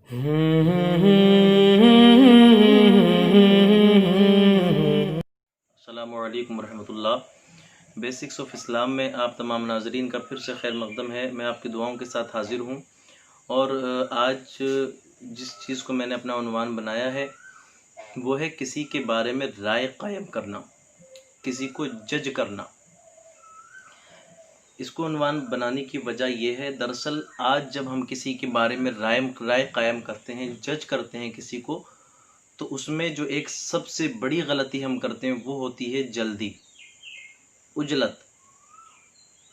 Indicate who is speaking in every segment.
Speaker 1: अस्सलामु अलैकुम रहमतुल्लाह। बेसिक्स ऑफ इस्लाम में आप तमाम नाज़रीन का फिर से खैर मक़दम है। मैं आपकी दुआओं के साथ हाज़िर हूँ और आज जिस चीज़ को मैंने अपना उन्वान बनाया है वो है किसी के बारे में राय कायम करना, किसी को जज करना। इसको उन्वान बनाने की वजह यह है, दरअसल आज जब हम किसी के बारे में राय कायम करते हैं, जज करते हैं किसी को, तो उसमें जो एक सबसे बड़ी गलती हम करते हैं वो होती है जल्दी, उजलत,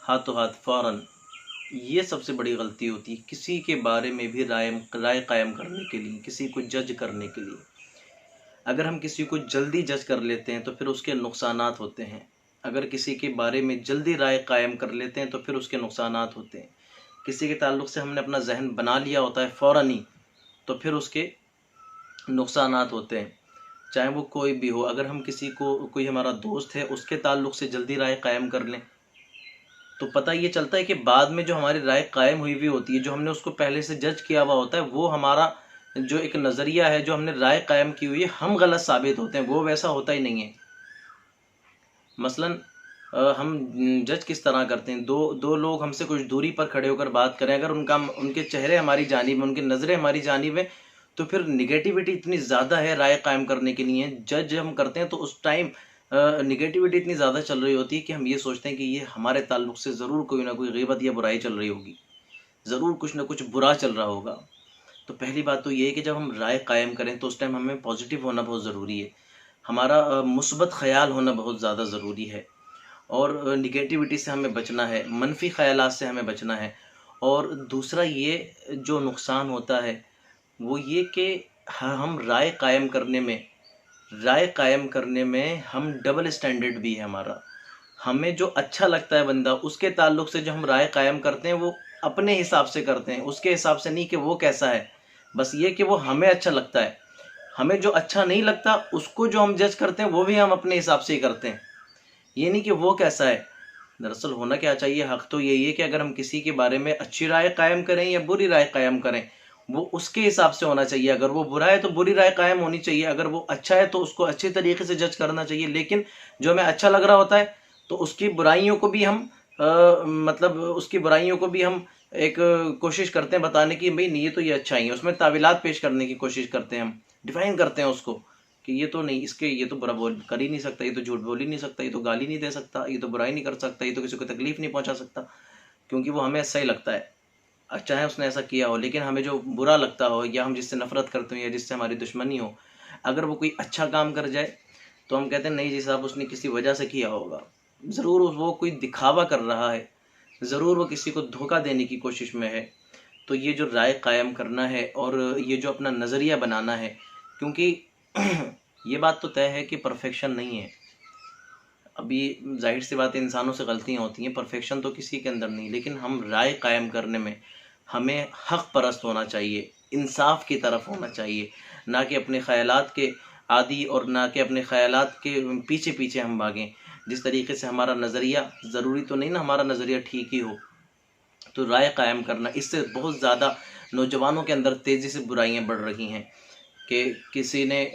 Speaker 1: हाथों हाथ फ़ौरन। ये सबसे बड़ी गलती होती है किसी के बारे में भी राय कायम करने के लिए, किसी को जज करने के लिए। अगर हम किसी को जल्दी जज कर लेते हैं तो फिर उसके नुकसानात होते हैं। अगर किसी के बारे में जल्दी राय कायम कर लेते हैं तो फिर उसके नुकसानात होते हैं। किसी के ताल्लुक़ से हमने अपना जहन बना लिया होता है फ़ौरन ही, तो फिर उसके नुकसानात होते हैं, चाहे वो कोई भी हो। अगर हम किसी को, कोई हमारा दोस्त है, उसके ताल्लुक़ से जल्दी राय कायम कर लें तो पता ये चलता है कि बाद में जो हमारी राय कायम हुई हुई होती है, जो हमने उसको पहले से जज किया हुआ होता है, वो हमारा जो एक नज़रिया है, जो हमने राय कायम की हुई है, हम गलत साबित होते हैं, वो वैसा होता ही नहीं है। मसलन हम जज किस तरह करते हैं, दो लोग हमसे कुछ दूरी पर खड़े होकर बात करें, अगर उनके चेहरे हमारी जानिब, उनकी नज़रें हमारी जानिब है, तो फिर निगेटिविटी इतनी ज़्यादा है राय कायम करने के लिए। जज हम करते हैं तो उस टाइम निगेटिविटी इतनी ज़्यादा चल रही होती है कि हम ये सोचते हैं कि ये हमारे ताल्लुक़ से ज़रूर कोई ना कोई ग़ीबत या बुराई चल रही होगी, ज़रूर कुछ ना कुछ बुरा चल रहा होगा। तो पहली बात तो ये है कि जब हम राय कायम करें तो उस टाइम हमें पॉजिटिव होना बहुत ज़रूरी है, हमारा मुस्बत ख़याल होना बहुत ज़्यादा ज़रूरी है, और निगेटिविटी से हमें बचना है, मनफी ख़यालात से हमें बचना है। और दूसरा ये जो नुकसान होता है वो ये कि हम राय कायम करने में हम डबल स्टैंडर्ड भी है हमारा। हमें जो अच्छा लगता है बंदा, उसके ताल्लुक़ से जो हम राय कायम करते हैं वो अपने हिसाब से करते हैं, उसके हिसाब से नहीं कि वो कैसा है, बस ये कि वो हमें अच्छा लगता है। हमें जो अच्छा नहीं लगता उसको जो हम जज करते हैं वो भी हम अपने हिसाब से ही करते हैं, ये नहीं कि वो कैसा है। दरअसल होना क्या चाहिए, हक़ तो यही है कि अगर हम किसी के बारे में अच्छी राय कायम करें या बुरी राय कायम करें, वो उसके हिसाब से होना चाहिए। अगर वो बुरा है तो बुरी राय कायम होनी चाहिए, अगर वो अच्छा है तो उसको अच्छे तरीके से जज करना चाहिए। लेकिन जो हमें अच्छा लग रहा होता है तो उसकी बुराइयों को भी हम मतलब उसकी बुराइयों को भी हम एक कोशिश करते हैं बताने की, भाई नहीं ये तो ये अच्छा ही है, उसमें तावीलात पेश करने की कोशिश करते हैं, हम डिफाइन करते हैं उसको कि ये तो नहीं, इसके ये तो बुरा बोल कर ही नहीं सकता, ये तो झूठ बोल ही नहीं सकता, ये तो गाली नहीं दे सकता, ये तो बुराई नहीं कर सकता, ये तो किसी को तकलीफ नहीं पहुंचा सकता, क्योंकि वो हमें सही लगता है, चाहे उसने ऐसा किया हो। लेकिन हमें जो बुरा लगता हो या हम जिससे नफरत करते हो या जिससे हमारी दुश्मनी हो, अगर वो कोई अच्छा काम कर जाए तो हम कहते हैं नहीं जी साहब, उसने किसी वजह से किया होगा, ज़रूर वो कोई दिखावा कर रहा है, ज़रूर वो किसी को धोखा देने की कोशिश में है। तो ये जो राय कायम करना है और ये जो अपना नज़रिया बनाना है, क्योंकि ये बात तो तय है कि परफेक्शन नहीं है। अभी जाहिर सी बात है, इंसानों से गलतियाँ होती हैं, परफेक्शन तो किसी के अंदर नहीं। लेकिन हम राय कायम करने में हमें हक़ परस्त होना चाहिए, इंसाफ की तरफ होना चाहिए, ना कि अपने ख़यालात के आदी और ना कि अपने ख़यालात के पीछे पीछे हम भागें। जिस तरीके से हमारा नज़रिया, ज़रूरी तो नहीं ना हमारा नज़रिया ठीक ही हो, तो राय कायम करना, इससे बहुत ज़्यादा नौजवानों के अंदर तेज़ी से बुराइयां बढ़ रही हैं कि किसी ने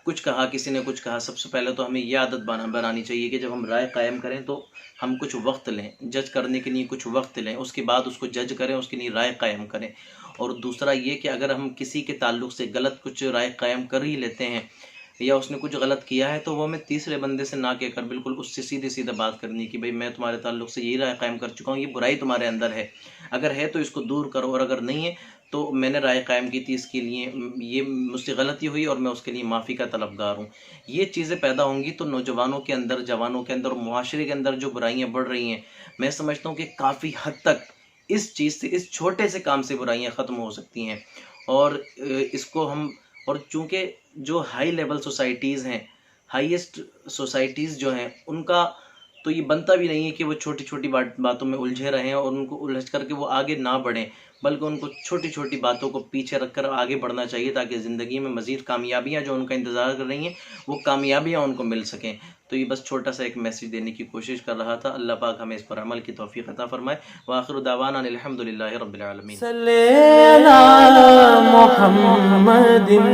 Speaker 1: कुछ कहा, किसी ने कुछ कहा। सबसे पहले तो हमें यह आदत बनानी चाहिए कि जब हम राय कायम करें तो हम कुछ वक्त लें, जज करने के लिए कुछ वक्त लें, उसके बाद उसको जज करें, उसके लिए राय कायम करें। और दूसरा ये कि अगर हम किसी के ताल्लुक़ से गलत कुछ राय कायम कर ही लेते हैं या उसने कुछ गलत किया है, तो वो हमें तीसरे बंदे से ना कहकर बिल्कुल उससे सीधे सीधे बात करनी कि भाई मैं तुम्हारे ताल्लुक़ से यही राय कायम कर चुका हूँ, ये बुराई तुम्हारे अंदर है, अगर है तो इसको दूर करो, और अगर नहीं है तो मैंने राय कायम की थी, इसके लिए ये मुझसे गलती हुई और मैं उसके लिए माफ़ी का तलबगार हूँ। ये चीज़ें पैदा होंगी तो नौजवानों के अंदर, जवानों के अंदर, मुआशरे के अंदर जो बुराइयाँ बढ़ रही हैं, मैं समझता हूँ कि काफ़ी हद तक इस चीज़ से, इस छोटे से काम से बुराइयाँ ख़त्म हो सकती हैं। और इसको हम, और चूँकि जो हाई लेवल सोसाइटीज़ हैं, हाईएस्ट सोसाइटीज़ जो हैं, उनका तो ये बनता भी नहीं है कि वो छोटी छोटी बातों में उलझे रहें और उनको उलझ करके वो आगे ना बढ़ें, बल्कि उनको छोटी छोटी बातों को पीछे रखकर आगे बढ़ना चाहिए, ताकि ज़िंदगी में मज़ीद कामयाबियाँ जो उनका इंतज़ार कर रही हैं वो कामयाबियाँ उनको मिल सकें। तो ये बस छोटा सा एक मैसेज देने की कोशिश कर रहा था। अल्लाह पाक हमें इस पर अमल की तौफ़ीक़ अता फ़रमाए। व आखिरु दावाना अनिल हम्दुलिल्लाहि रब्बिल आलमीन।
Speaker 2: मुहम्मदिन